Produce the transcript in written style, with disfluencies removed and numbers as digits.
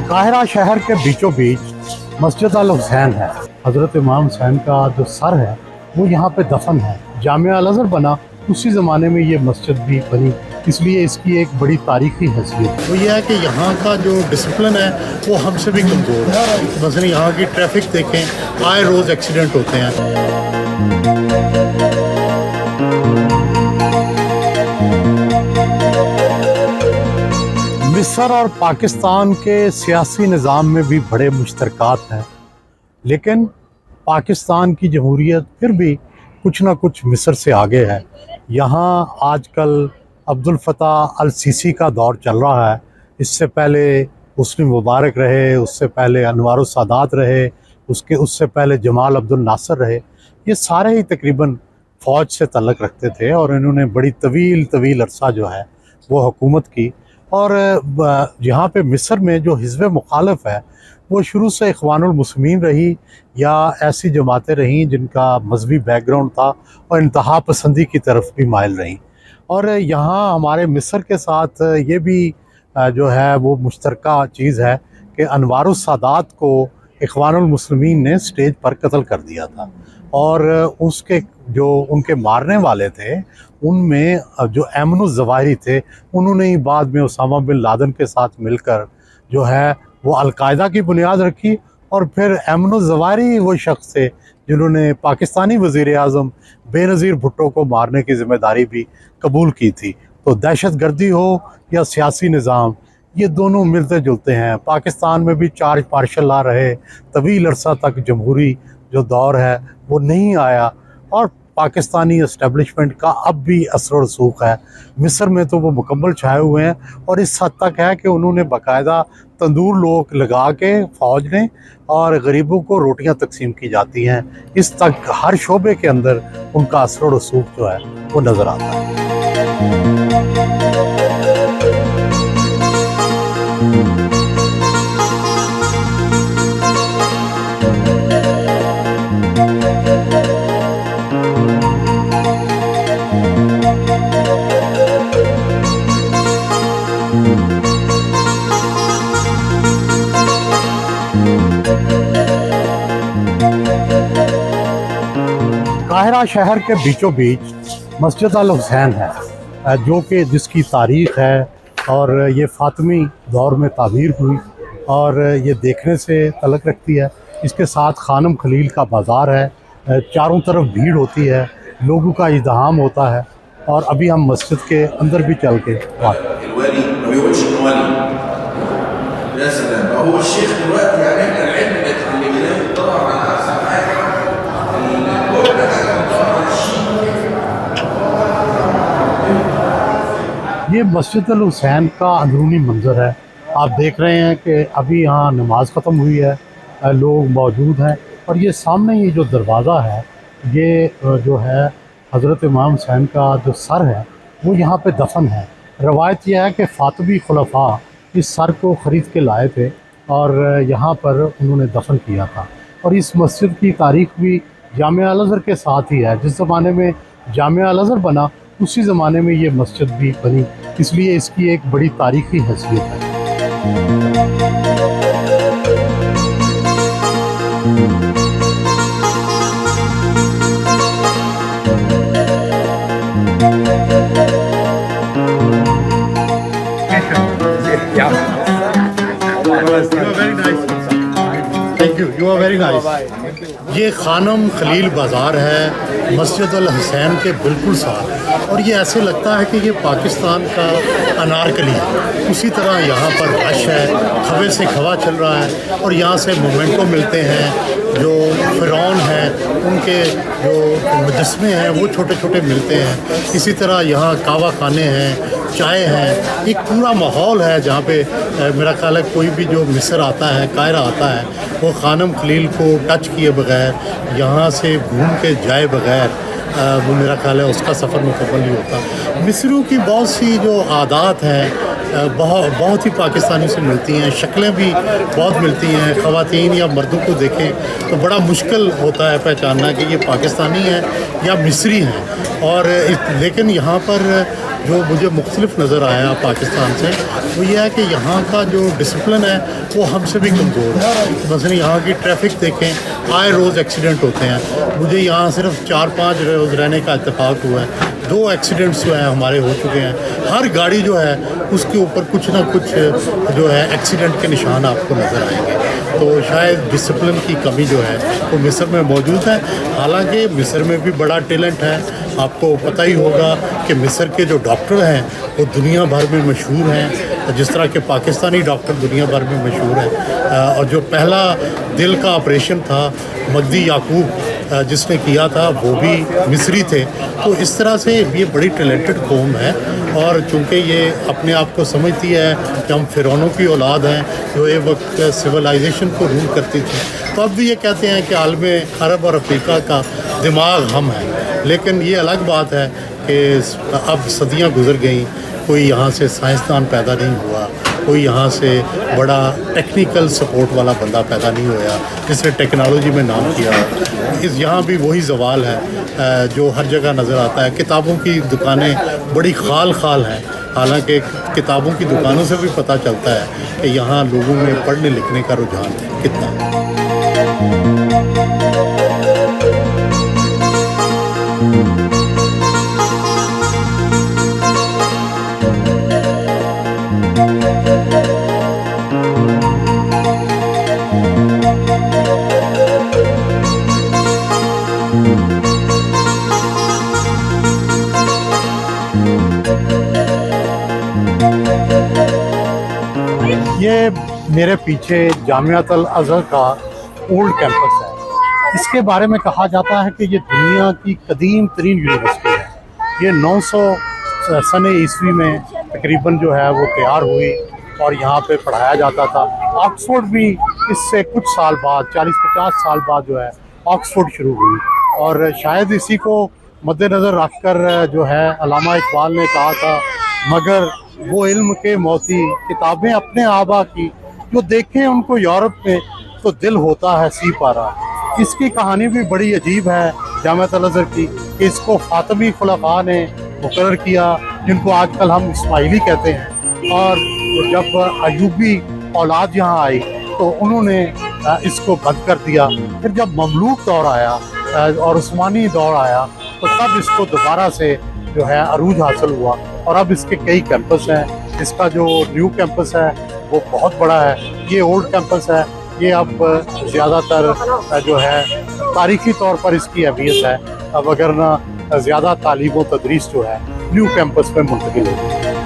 Cairo शहर के बीचों बीच मस्जिद अल हुसैन है। हज़रत इमाम हुसैन का जो सर है वो यहाँ पे दफन है। जामिया अल अज़हर बना उसी ज़माने में ये मस्जिद भी बनी, इसलिए इसकी एक बड़ी तारीखी हैसियत। वो ये है कि यहाँ का जो डिसिप्लिन है वो हमसे भी कमज़ोर है। मसलन यहाँ की ट्रैफिक देखें, आए रोज़ एक्सीडेंट होते हैं। मिस्र और पाकिस्तान के सियासी निज़ाम में भी बड़े मुश्तरकात हैं, लेकिन पाकिस्तान की जमहूरियत फिर भी कुछ ना कुछ मिस्र से आगे है। यहाँ आजकल अब्दुल फताह अल सीसी का दौर चल रहा है। इससे पहले हुस्नी मुबारक रहे, उससे पहले अनवार सादात रहे, उससे पहले जमाल अब्दुल नासर रहे। ये सारे ही तकरीबन फ़ौज से तल्लुक़ रखते थे और इन्होंने बड़ी तवील अरसा जो है वो हुकूमत की। और यहाँ पे मिस्र में जो हिज़्ब मुखालिफ है वो शुरू से इख्वानुल मुस्लिमीन रही या ऐसी जमातें रहीं जिनका मजहबी बैकग्राउंड था और इंतहा पसंदी की तरफ भी माइल रहीं। और यहाँ हमारे मिस्र के साथ ये भी जो है वो मुश्तरका चीज़ है कि अनवार सादात को इख्वानुल मुस्लिमीन ने स्टेज पर कत्ल कर दिया था और उसके जो उनके मारने वाले थे उनमें जो ऐमन ज़वाहिरी थे उन्होंने ही बाद में उसामा बिन लादेन के साथ मिलकर जो है वो अलकायदा की बुनियाद रखी। और फिर ऐमन ज़वाहिरी वो शख्स थे जिन्होंने पाकिस्तानी वज़ीर आज़म बेनज़ीर भुट्टो को मारने की ज़िम्मेदारी भी कबूल की थी। तो दहशत गर्दी हो या सियासी निज़ाम, ये दोनों मिलते जुलते हैं। पाकिस्तान में भी चार्ज मार्शल ला रहे, तवील अरसा तक जमहूरी जो दौर है वो नहीं आया और पाकिस्तानी इस्टेब्लिशमेंट का अब भी असर रसूख है। मिस्र में तो वो मुकम्मल छाए हुए हैं और इस हद तक है कि उन्होंने बाकायदा तंदूर लोग लगा के फ़ौज ने और गरीबों को रोटियां तकसीम की जाती हैं। इस तक हर शोबे के अंदर उनका असर रसूख जो है वो नज़र आता है। काहिरा शहर के बीचों बीच मस्जिद अल हुसैन है, जो कि जिसकी तारीख़ है और ये फ़ातिमी दौर में तामीर हुई और ये देखने से तल्लुक़ रखती है। इसके साथ खानम खलील का बाज़ार है, चारों तरफ भीड़ होती है, लोगों का इज़्दिहाम होता है। और अभी हम मस्जिद के अंदर भी चल के ये मस्जिद अल हुसैन का अंदरूनी मंज़र है। आप देख रहे हैं कि अभी यहाँ नमाज ख़त्म हुई है, लोग मौजूद हैं और ये सामने ये जो दरवाज़ा है ये जो है हज़रत इमाम हुसैन का जो सर है वो यहाँ पे दफन है। रवायत यह है कि फ़ातिमी खुलफ़ा इस सर को ख़रीद के लाए थे और यहाँ पर उन्होंने दफन किया था। और इस मस्जिद की तारीख़ भी जामिया अल अज़हर के साथ ही है। जिस ज़माने में जामिया अल अज़हर बना उसी ज़माने में ये मस्जिद भी बनी, इसलिए इसकी एक बड़ी तारीख़ी हैसियत है। Thank you, you are very nice. ये खानम खलील बाज़ार है मस्जिद अल हुसैन के बिल्कुल साथ और ये ऐसे लगता है कि ये पाकिस्तान का अनारकली है। उसी तरह यहाँ पर रश है, खबे से खवा चल रहा है और यहाँ से मोमेंटो मिलते हैं। जो फ़िरौन हैं उनके जो मुजस्मे हैं वो छोटे छोटे मिलते हैं। इसी तरह यहाँ कहवा खाने हैं, चाय है, एक पूरा माहौल है जहाँ पे मेरा ख्याल है कोई भी जो मिस्र आता है, काहिरा आता है, वो खानम खलील को टच किए बगैर, यहाँ से घूम के जाए बगैर वो मेरा ख्याल है उसका सफ़र मुकम्मल नहीं होता। मिस्रियों की बहुत सी जो आदात हैं बहुत ही पाकिस्तानी से मिलती हैं, शक्लें भी बहुत मिलती हैं। ख़वातीन या मर्दों को देखें तो बड़ा मुश्किल होता है पहचानना कि ये पाकिस्तानी हैं या मिस्री हैं। और लेकिन यहाँ पर जो मुझे मुख्तलिफ नज़र आया पाकिस्तान से, वो ये है कि यहाँ का जो डिसिप्लिन है वो हमसे भी कमज़ोर है। मसलन यहाँ की ट्रैफिक देखें, आए रोज़ एक्सीडेंट होते हैं। मुझे यहाँ सिर्फ 4-5 रोज़ रहने का इत्तेफाक हुआ है, 2 एक्सीडेंट्स जो हैं हमारे हो चुके हैं। हर गाड़ी जो है उसके ऊपर कुछ ना कुछ जो है एक्सीडेंट के निशान आपको नज़र आएंगे। तो शायद डिसिप्लिन की कमी जो है वो मिस्र में मौजूद है। हालांकि मिस्र में भी बड़ा टैलेंट है। आपको पता ही होगा कि मिस्र के जो डॉक्टर हैं वो दुनिया भर में मशहूर हैं, जिस तरह के पाकिस्तानी डॉक्टर दुनिया भर में मशहूर हैं। और जो पहला दिल का ऑपरेशन था मगदी याकूब जिसने किया था, वो भी मिस्री थे। तो इस तरह से ये बड़ी टैलेंटेड कौम है। और चूँकि ये अपने आप को समझती है कि हम फ़िरौनों की औलाद हैं जो एक वक्त सिविलाइजेशन को रूल करती थी, तो अब भी ये कहते हैं कि आलम अरब और अफ्रीका का दिमाग हम हैं। लेकिन ये अलग बात है कि अब सदियां गुजर गई, कोई यहाँ से साइंसदान पैदा नहीं हुआ, कोई यहाँ से बड़ा टेक्निकल सपोर्ट वाला बंदा पैदा नहीं हुआ जिसने टेक्नोलॉजी में नाम किया। इस यहाँ भी वही सवाल है जो हर जगह नज़र आता है। किताबों की दुकानें बड़ी खाल खाल हैं, हालांकि किताबों की दुकानों से भी पता चलता है कि यहाँ लोगों में पढ़ने लिखने का रुझान कितना है। ये मेरे पीछे जामियात अल अज़हर का ओल्ड कैंपस है। इसके बारे में कहा जाता है कि ये दुनिया की कदीम तरीन यूनिवर्सिटी है। ये 900 सने ईस्वी में तकरीबन जो है वो तैयार हुई और यहाँ पे पढ़ाया जाता था। ऑक्सफोर्ड भी इससे कुछ साल बाद, 40-50 साल बाद जो है ऑक्सफोर्ड शुरू हुई। और शायद इसी को मद्देनज़र रख कर जो है अल्लामा इकबाल ने कहा था, मगर वो इल्म के मोती किताबें अपने आबा की, जो देखें उनको यूरोप में तो दिल होता है सी पारा। इसकी कहानी भी बड़ी अजीब है जामियात अल अज़हर की, कि इसको फातिमी खुलफा ने मुकर्रर किया, जिनको आजकल हम इस्माइली कहते हैं। और जब अयूबी औलाद यहाँ आई तो उन्होंने इसको बंद कर दिया। फिर जब ममलूक दौर आया और उस्मानी दौर आया तो तब इसको दोबारा से जो है अरूज हासिल हुआ और अब इसके कई कैंपस हैं। इसका जो न्यू कैंपस है वो बहुत बड़ा है। ये ओल्ड कैंपस है, ये अब ज़्यादातर जो है तारीखी तौर पर इसकी अहमियत है, अब वगरना ज़्यादा तालीम व तदरीस जो है न्यू कैंपस में मुंतकिल होगी।